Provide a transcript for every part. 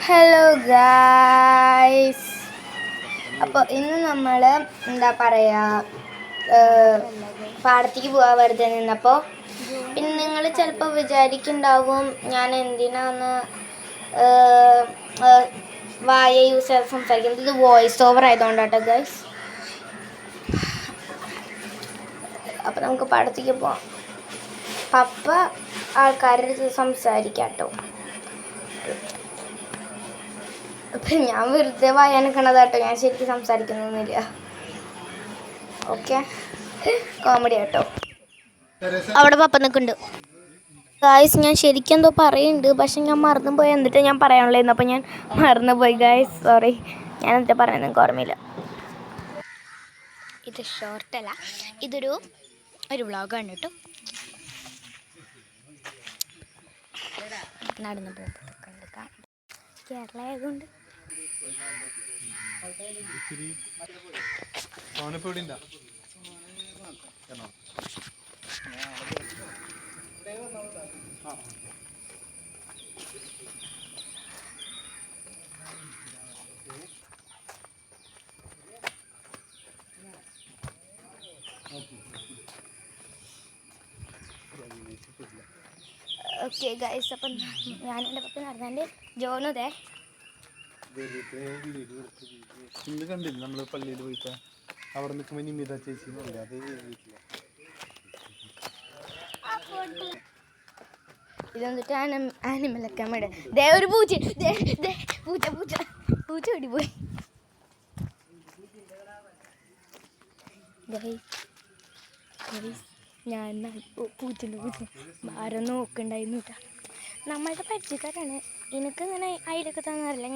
Hello guys, അപ്പോൾ ഇന്ന് നമ്മൾ എന്താ പറയുക, പാടത്തേക്ക് പോകാൻ വെറുതെ നിന്നപ്പോൾ പിന്നെ നിങ്ങൾ ചിലപ്പോൾ വിചാരിക്കുന്നുണ്ടാവും ഞാൻ എന്തിനാണ് വായ യൂസ് ചെയ്ത് സംസാരിക്കുന്നത്. ഇത് വോയിസ് ഓവർ ആയതുകൊണ്ടാട്ടോ ഗൈസ്. അപ്പോൾ നമുക്ക് പാടത്തേക്ക് പോവാം. പപ്പ ആൾക്കാരുടെ അടുത്ത് സംസാരിക്കാം കേട്ടോ. അപ്പം ഞാൻ വെറുതെ വായാനിക്കണതാട്ടോ, ഞാൻ ശരിക്കും സംസാരിക്കുന്നൊന്നുമില്ല. ഓക്കെ, കോമഡി ആട്ടോ. അവിടെ പപ്പ നിൽക്കുന്നുണ്ട് ഗായ്സ്. ഞാൻ ശരിക്കും എന്തോ പറയുന്നുണ്ട്, പക്ഷെ ഞാൻ മറന്നുപോയി. എന്നിട്ട് ഞാൻ പറയാനുള്ളായിരുന്നു, അപ്പം ഞാൻ മറന്നുപോയി ഗായ്സ്, സോറി. ഞാൻ എന്നിട്ട് പറയാൻ നിങ്ങൾക്ക് ഓർമ്മയില്ല. ഇത് ഷോർട്ടല്ല, ഇതൊരു വ്ളോഗാണ് കേട്ടോ. നടന്നു പോകുമ്പോൾ കേരള ആയതുകൊണ്ട് ഓക്കെ ഗൈസ്. അപ്പം ഞാനെൻ്റെ പപ്പ നടന്നതിൻ്റെ ജോണുതേ ഇന്ന് കണ്ടില്ല നമ്മള് പള്ളിയിൽ പോയിട്ട് അവിടെ നിൽക്കുമ്പോൾ നിമിത ചേച്ചി അതേ ഇതെന്നിട്ട് ആനിമലൊക്കെ മേടെ ദേ ഒരു പൂച്ച പൂച്ച പൂച്ച പൂച്ച ഓടിപ്പോയി. ഞാൻ പൂച്ചൻ്റെ ആരോ നോക്കണ്ടായിരുന്നു കേട്ടോ. നമ്മളുടെ പരിചയക്കാരാണ്. എനിക്കിങ്ങനെ അതിലൊക്കെ തന്നറിയില്ല.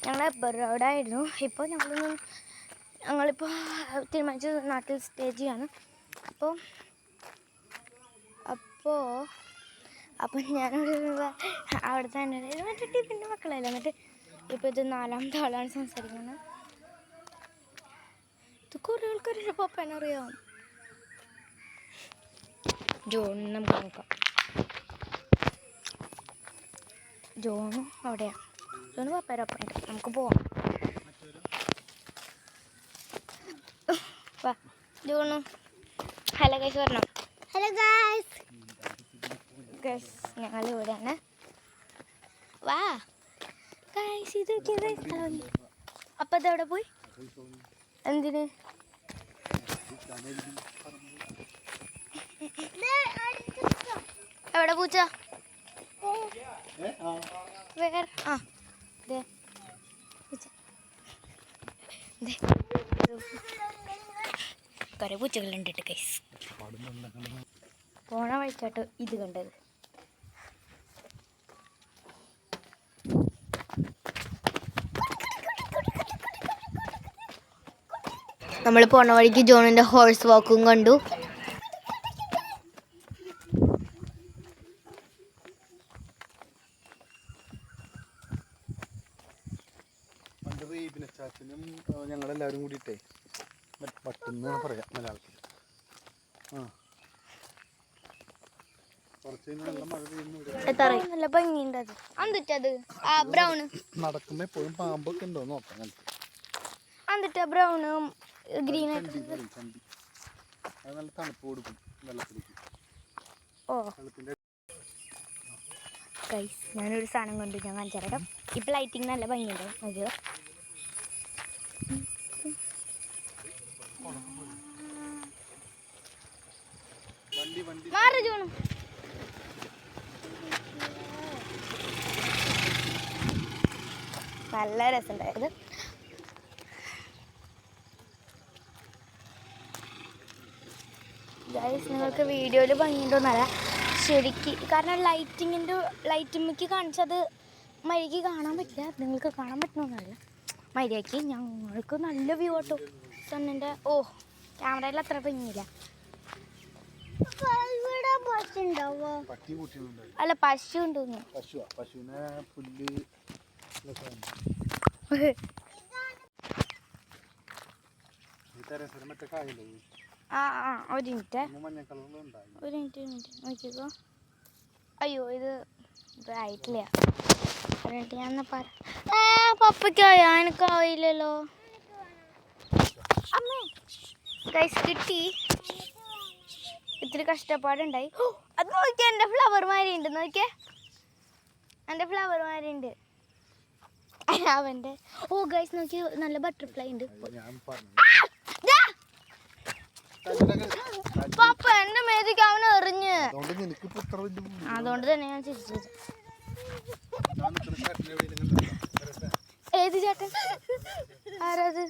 ഞങ്ങൾ എബറോഡായിരുന്നു. ഇപ്പോൾ ഞങ്ങളിപ്പോൾ തീരുമാനിച്ച് നാട്ടിൽ സ്റ്റേ ചെയ്യാണ്. അപ്പോൾ ഞാനവിടെ അവിടെ തന്നെ മറ്റേ ടിപ്പിൻ്റെ മക്കളല്ല. എന്നിട്ട് ഇപ്പോൾ ഇത് 4ാമത്തെ ആളാണ് സംസാരിക്കുന്നത്. ഇത് കുറേ ആൾക്കാരുടെ പപ്പനറിയാം. ജോണ് നമുക്ക് നോക്കാം. ജോണും അവിടെയാണ്. ജോണ് പപ്പേരപ്പുണ്ട്. നമുക്ക് പോവാം. വാ ജോണു. ഹലോ ഗൈസ് പറഞ്ഞോ. Hello guys. ഗൈസ് ഞങ്ങൾ ഇവിടെയാണ്. വാ ഗൈസ്. ഇതൊക്കെ സ്ഥലം. അപ്പം അതെവിടെ പോയി? എന്തിന്? എവിടെ പൂച്ച? വേറെ കുറേ പൂച്ചകളുണ്ട് ഗൈസ്. പോണ വഴിക്കാട്ടോ ഇത് കണ്ടത്. നമ്മൾ പോണ വഴിക്ക് ജോണിൻ്റെ ഹോഴ്സ് വാക്കും കണ്ടു. ചാച്ചനും ഞങ്ങളെല്ലാവരും കൂടിയിട്ടേ പട്ടെന്ന് പറയാം മലയാളത്തിൽ. നല്ല ഭംഗിയുണ്ട്. അത് ബ്രൗണ് നടക്കുമ്പോ എപ്പോഴും പാമ്പൊക്കെ ഉണ്ടോ നോക്കാം. എന്നിട്ട് ബ്രൗണും ഗ്രീൻ അത് നല്ല തണുപ്പ് കൊടുക്കും വെള്ളത്തിലേക്ക്. ഞാനൊരു സാധനം കൊണ്ട് ഞാൻ കാണിച്ചാൽ ഇപ്പൊ ലൈറ്റിങ് നല്ല ഭംഗിയുണ്ട്. അത് നല്ല രസമുണ്ടായത്. ഗൈസ് നിങ്ങൾക്ക് വീഡിയോയിൽ ഭംഗിയുണ്ടോന്നല്ല ശരിക്ക്, കാരണം ലൈറ്റിമ്മയ്ക്ക് കാണിച്ചത് മര്യാദയ്ക്ക് കാണാൻ പറ്റില്ല. നിങ്ങൾക്ക് കാണാൻ പറ്റണമെന്നല്ല, മര്യാദയ്ക്ക് ഞങ്ങൾക്ക് നല്ല വ്യൂ കേട്ടോ സണ്ണിൻ്റെ. ക്യാമറയിൽ അത്ര ഭംഗിയില്ല. അല്ല പശു ഉണ്ടെന്ന്. പശുവിനെ പുല്ല് ഒരു മിനിറ്റ് നോക്കിക്കോ. അയ്യോ ഇത് ആയിട്ടില്ല. ഞാൻ പറ പപ്പയ്ക്കായോ? എനിക്കായില്ലല്ലോ. അമ്മേ ഗൈസ് കിട്ടി. ഇത്തിരി കഷ്ടപ്പാടുണ്ടായി. അത് നോക്കിയാ എൻ്റെ ഫ്ലവർ മാരി ഉണ്ട്. നോക്കിയേ എൻ്റെ ഫ്ലവർ മാരി ഉണ്ട് അവൻ്റെ. ഓ ഗൈസ് നോക്കി നല്ല ബട്ടർഫ്ലൈ ഉണ്ട്. പപ്പ എൻ്റെ മേത്തേക്ക് അവൻ എറിഞ്ഞ്. അതുകൊണ്ട് തന്നെ ഞാൻ ചിരിച്ചത്. ഏത് ചേട്ടൻ? ആരത്?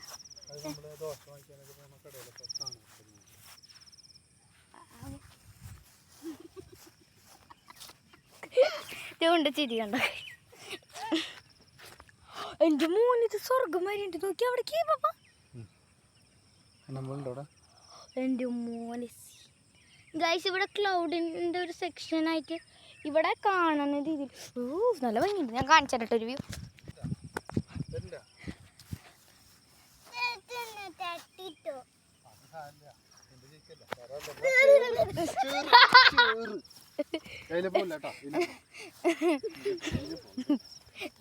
ഉണ്ട് ചിരി കണ്ട. എൻ്റെ മോനിത് സ്വർഗം വരെയുണ്ട്. നോക്കി അവിടേക്ക് പപ്പ. എൻ്റെ മോനെ ഗൈസ് ഇവിടെ ക്ലൗഡിൻ്റെ ഒരു സെക്ഷനായിട്ട് ഇവിടെ കാണുന്ന രീതിയിൽ നല്ല ഭംഗിയുണ്ട്. ഞാൻ കാണിച്ചു തരട്ടെ ഒരു വ്യൂ.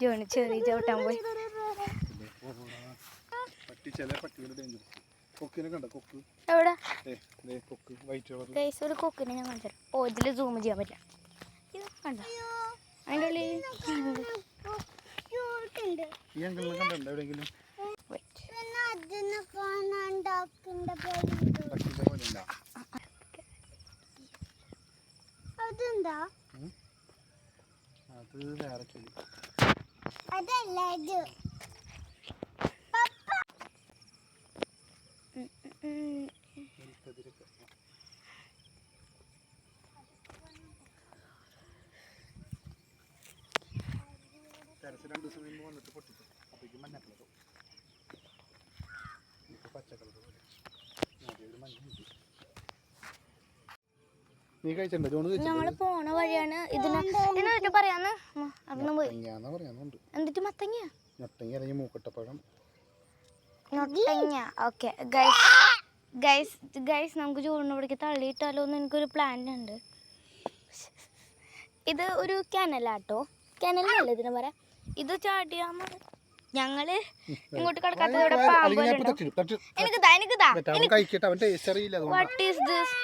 ജോണി ചെറിയ ചവിട്ടാൻ പോയി. എവിടെ ഒരു കൊക്കിനെ ഞാൻ കാണിച്ചു തരാം. ഓ ഇതിൽ സൂം ചെയ്യാൻ പറ്റില്ല. ഇത് കണ്ടോ അതിൻ്റെ ഉള്ളിൽ അതെന്താ? അത് വേറെ ചെടി. അതല്ല ഇത്. നീ കഴിച്ചിട്ടുണ്ടോ? ഞങ്ങള് പോണ വഴിയാണ് ഇതിന് എന്നിട്ട് പറയാന്ന് എന്നിട്ട് മത്തങ്ങ മൂക്കട്ടപ്പഴം. ഓക്കെ ഗൈസ് നമുക്ക് ചോറിന് ഇവിടേക്ക് തള്ളിയിട്ടാലോ എന്ന് എനിക്കൊരു പ്ലാൻ ഉണ്ട്. ഇത് ഒരു കിണലാട്ടോ. കിണലല്ലേ ഇതിന് പറയാം. ഇത് ചാടിയാമ ഞങ്ങള് ഇങ്ങോട്ട് കിടക്കാത്തത് ഇവിടെ പാമ്പ്. What is this?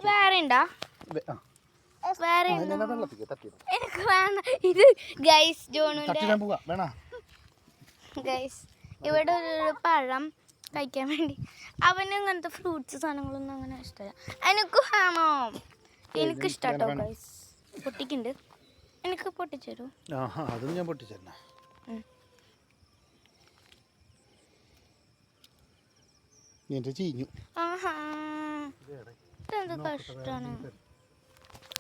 വേറെ ഉണ്ടോ? വേറെ എനിക്ക് വേണ്ട. ഇത് ഗൈസ് ജോണുന്റെ ഗൈസ് ഇവിടെ ഒരു പഴം കഴിക്കാൻ വേണ്ടി. അവന് ഇങ്ങനത്തെ ഫ്രൂട്ട്സ് സാധനങ്ങളൊന്നും അങ്ങനെ ഇഷ്ടമല്ല. എനിക്ക് വേണോ? എനിക്ക് ഇഷ്ടാട്ടോ ഗൈസ്. പൊട്ടിക്കുണ്ട്. എനിക്ക് പൊട്ടിച്ചേരൂ? അതൊന്നും ഞാൻ പൊട്ടിച്ചല്ല. എന്ത് കഷ്ടാണ്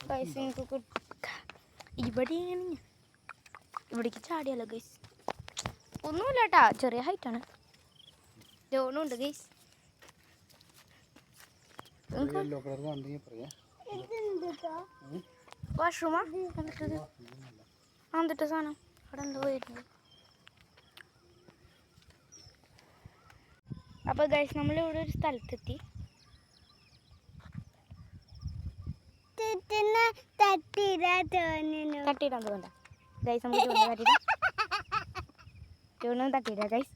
ഗൈസ്. എനിക്ക് ഇവിടെയാണ് ഇവിടേക്ക് ചാടിയല്ലോ ഗൈസ്. ഒന്നുമില്ല കേട്ടാ, ചെറിയ ഹൈറ്റാണ്. ജോണുണ്ട് ഗൈസ്. വാഷ്റൂമാ എന്നിട്ട് സാധനം അവിടെ എന്തോ വരുന്നത്. അപ്പോൾ ഗൈസ് നമ്മളിവിടെ ഒരു സ്ഥലത്തെത്തി. തട്ടിയിടാൻ തോന്നണ്ട ഗൈസ്. നമ്മൾ തട്ടിയിടാം ഗൈസ്.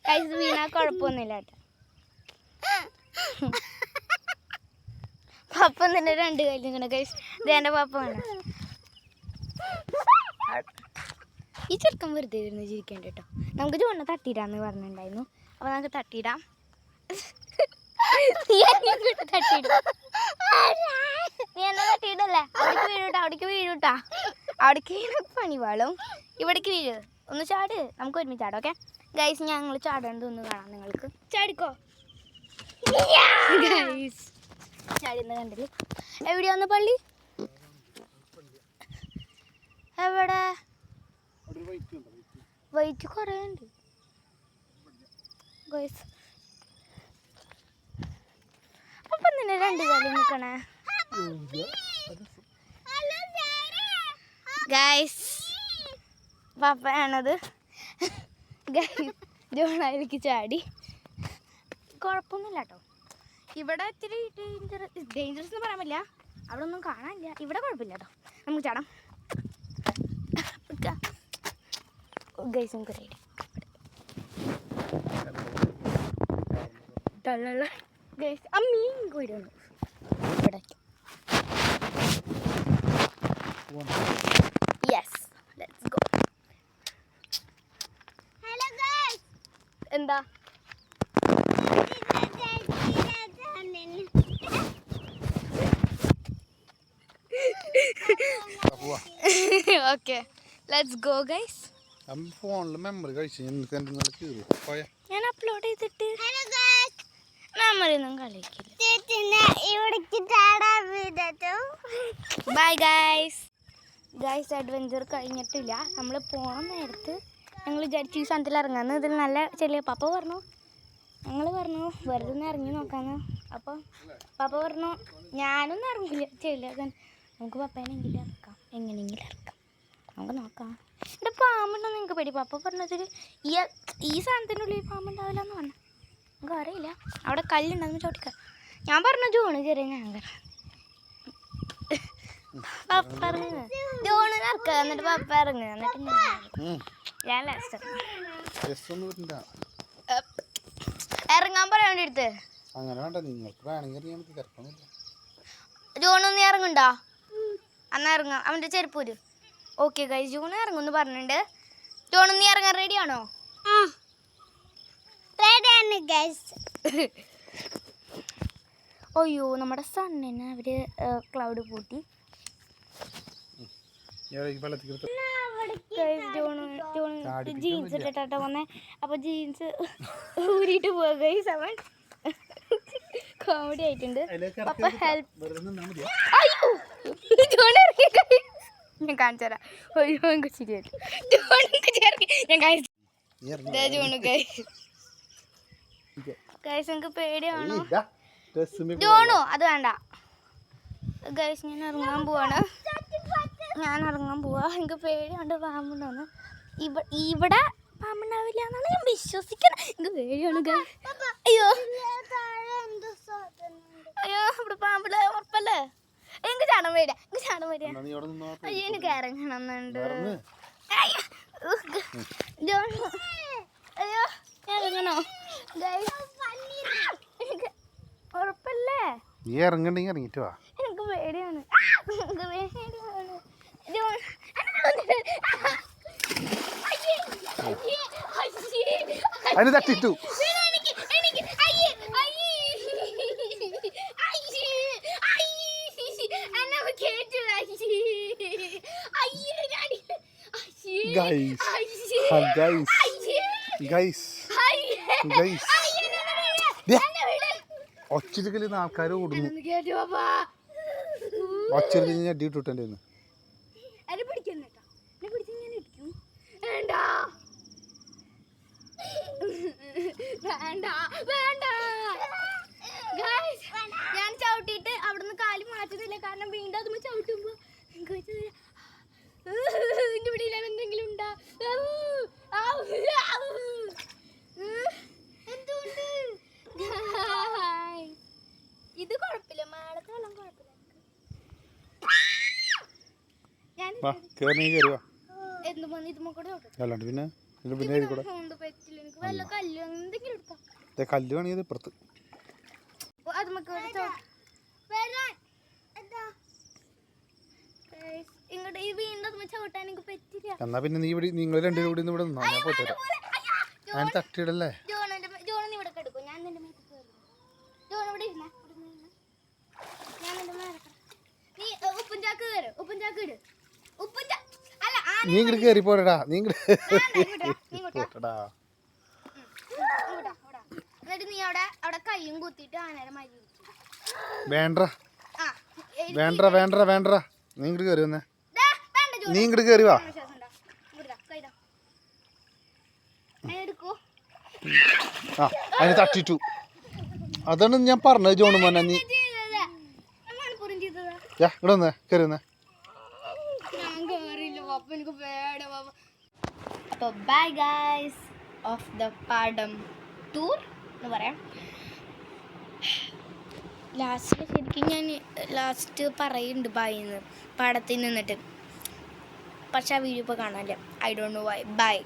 ഗൈസ് വീണാ കുഴപ്പമൊന്നുമില്ല കേട്ടോ. പപ്പ തന്നെ രണ്ട് കയ്യിൽ നിൽക്കണം ഗൈസ്. ഇത് എൻ്റെ പപ്പ വേണ്ട. ഈ ചെറുക്കം വെറുതെ ഇരുന്ന് ചിരിക്കേണ്ട കേട്ടോ. നമുക്ക് ചോറിനെ തട്ടിയിടാന്ന് പറഞ്ഞിട്ടുണ്ടായിരുന്നു. അപ്പോൾ നമുക്ക് തട്ടിയിടാം. തട്ടിയിടും. നീ എന്നെ തട്ടിയിടല്ലേ? അവിടേക്ക് വീഴൂട്ടാ. അവിടേക്ക് വീണൊക്കെ പണി വാളും. ഇവിടേക്ക് വീഴ്. ഒന്ന് ചാട്. നമുക്ക് ഒരുമിച്ച് ചാടാം. Okay guys. ഞങ്ങൾ ചാടേണ്ടത് ഒന്ന് കാണാം നിങ്ങൾക്ക്. ചാടിക്കോ ഗൈസ്. ചാടിയെന്ന് കണ്ടില്ലേ? എവിടെയാന്ന് പള്ളി? എവിടെ? വൈറ്റ് കുറേ ഉണ്ട് ഗൈസ്. അപ്പം തന്നെ രണ്ട് കാലം നിൽക്കണേ ഗൈസ്. പപ്പയാണത് ഗൈസ്. ജോണയിലേക്ക് ചാടി. കുഴപ്പമൊന്നുമില്ല കേട്ടോ. ഇവിടെ ഇത്തിരി ഡേഞ്ചറസ് എന്ന് പറയാൻ പറ്റില്ല. അവിടെ ഒന്നും കാണാനില്ല. ഇവിടെ കുഴപ്പമില്ല കേട്ടോ, നമുക്ക് ചാടാം. ഗൈസ് നമുക്ക് റെഡി. ഗൈസ് ആ മീൻ കൂടിയാണ് ഇവിടെ. Yes let's go. Hello guys. എന്താ ഓക്കെ ലെറ്റ്സ് ഗോ ഗൈസ്. ഫോണിൽ മെമ്മറി കഴിച്ചു ഞാൻ അപ്ലോഡ് ചെയ്തിട്ട് മെമ്മറി ഒന്നും കളിക്കില്ല. Bye guys. ഗൈസ് അഡ്വഞ്ചർ കഴിഞ്ഞിട്ടില്ല. നമ്മൾ പോകണ നേരത്ത് ഞങ്ങൾ വിചാരിച്ചു ഈ സ്ഥലത്തിൽ ഇറങ്ങാമെന്ന്. ഇതിൽ നല്ല ചെറിയ പപ്പ പറഞ്ഞു, ഞങ്ങൾ പറഞ്ഞു വെറുതെ ഒന്ന് ഇറങ്ങി നോക്കാമെന്ന്. അപ്പോൾ പപ്പ പറഞ്ഞു ഞാനൊന്നും ഇറങ്ങില്ല, ചെല്ലുക നമുക്ക് പപ്പേനെങ്കിലും ഇറക്കാം, എങ്ങനെയെങ്കിലും ഇറക്കാം, നമുക്ക് നോക്കാം. ഇവിടെ പാമ്പുണ്ടോ നിങ്ങൾക്ക് പേടി? പപ്പ പറഞ്ഞതിൽ ഈ സാധനത്തിനുള്ളിൽ പാമ്പുണ്ടാവില്ല എന്ന് പറഞ്ഞു. നമുക്ക് അറിയില്ല, അവിടെ കല്ലുണ്ടാകുന്ന ചോട്ടിക്കാം. ഞാൻ പറഞ്ഞു ജോണ് ചെറിയ ഞാൻ പപ്പ ഇറങ്ങുക, ജോണിന് ഇറക്കുക, എന്നിട്ട് പപ്പ ഇറങ്ങുക, എന്നിട്ട് ഞാൻ ലാസ്റ്റ് ഇറങ്ങാൻ പറയാൻ വേണ്ടി എടുത്ത്. ജോണൊന്നും ഇറങ്ങണ്ടോ? അന്നാ ഇറങ്ങാം, അവൻ്റെ ചെരുപ്പ് വരും. ഓക്കെ ഗൈസ്, ജോൺ ഇറങ്ങുമെന്ന് പറഞ്ഞിട്ടുണ്ട്. ജോൺ നീ ഇറങ്ങാൻ റെഡിയാണോ? അയ്യോ നമ്മുടെ സണ്ണിനെ അവര് ക്ലൗഡ് പൂട്ടി. ജീൻസ് ഇട്ടിട്ടോ വന്നേ. അപ്പൊ ജീൻസ് ഊരിയിട്ട് പോവാ ഗൈസ്. അവൻ കോമഡി ആയിട്ടുണ്ട്. അപ്പൊ ഹെൽപ്പ്. അയ്യോ ജോൺ ഇറങ്ങി. ഞാൻ കാണിച്ചു തരാം. അയ്യോ എനിക്ക് ശരിയായിട്ട് ഞാൻ കാണിച്ചു. ഗൈസ് എനിക്ക് പേടിയാണോ? ജോണു അത് വേണ്ട ഗൈസ്. ഞാൻ ഇറങ്ങാൻ പോവാണ്. എനിക്ക് പേടിയുണ്ട് പാമ്പുണ്ടോന്ന്. ഇവിടെ പാമ്പുണ്ടാവില്ല എന്നാണ് ഞാൻ വിശ്വസിക്കുന്നത്. എനിക്ക് പേടിയാണ് ഗൈസ്. അയ്യോ അയ്യോ ഇവിടെ പാമ്പില്ല ഉറപ്പല്ലേ? എനിക്ക് ചാടാൻ പേടിയാ, എനിക്ക് ചാടാൻ പേടിയാ. അയ്യോ എനിക്ക് ഇറങ്ങണമെന്നുണ്ട്. ജോണു അയ്യോ ഞാൻ ഇറങ്ങണോ? ഉറപ്പല്ലേ? ഇറങ്ങിട്ട് വാ. എനിക്ക് പേടിയാണ്. അതിന് തട്ടിട്ടു. ഒച്ചിരിക്കല് ആൾക്കാർ ഓടുന്നു. ഒച്ചിരിക്കൽ അടി ഇട്ടിട്ടുണ്ട്. ഞാൻ ചവിട്ടിട്ട് അവിടുന്ന് കാല് മാറ്റുന്നില്ല, കാരണം വീണ്ടും അത് ചവിട്ടുമ്പോ എന്റെ പിടിയിലാണ് എന്തെങ്കിലും ഉണ്ടാ. ഇത് കുഴപ്പമില്ല, മാളത്തെ വെള്ളം കുഴപ്പമില്ല. കല്ല് വേണത് ഇപ്പുറത്ത്. എന്നാ പിന്നെ നീ ഇവിടെ നിങ്ങൾ രണ്ടുപേരും കൂടി ഇവിടെ നിന്നോ, ഞാൻ പോയിട്ട് വരാം. ഞാൻ തട്ടിയിടല്ലേ? നീ ഇങ്ങോട്ട് കയറി പോരടാ. നീ പോട്ടടാ. വേണ്ട വേണ്ട വേണ്ട വേണ്ട. നീ ഇങ്ങോട്ട് കയറി വന്നേ. നീ ഇങ്ങോട്ട് കയറി വാ. ആ അതിന് തട്ടിട്ടു. അതാണ് ഞാൻ പറഞ്ഞത് ജോണു മോനെ. നീ ഇവിടെ വന്നേ, കയറി വന്നേ. അപ്പോൾ ബൈ ഗൈസ് ഓഫ് ദ പാടം ടൂർ എന്ന് പറയാം. ലാസ്റ്റ് ശരിക്കും ഞാൻ ലാസ്റ്റ് പറയുന്നുണ്ട് ബൈന്ന് പടത്തിൽ നിന്നിട്ട്, പക്ഷെ ആ വീഡിയോ ഇപ്പോൾ കാണാനില്ല. I don't know why. By.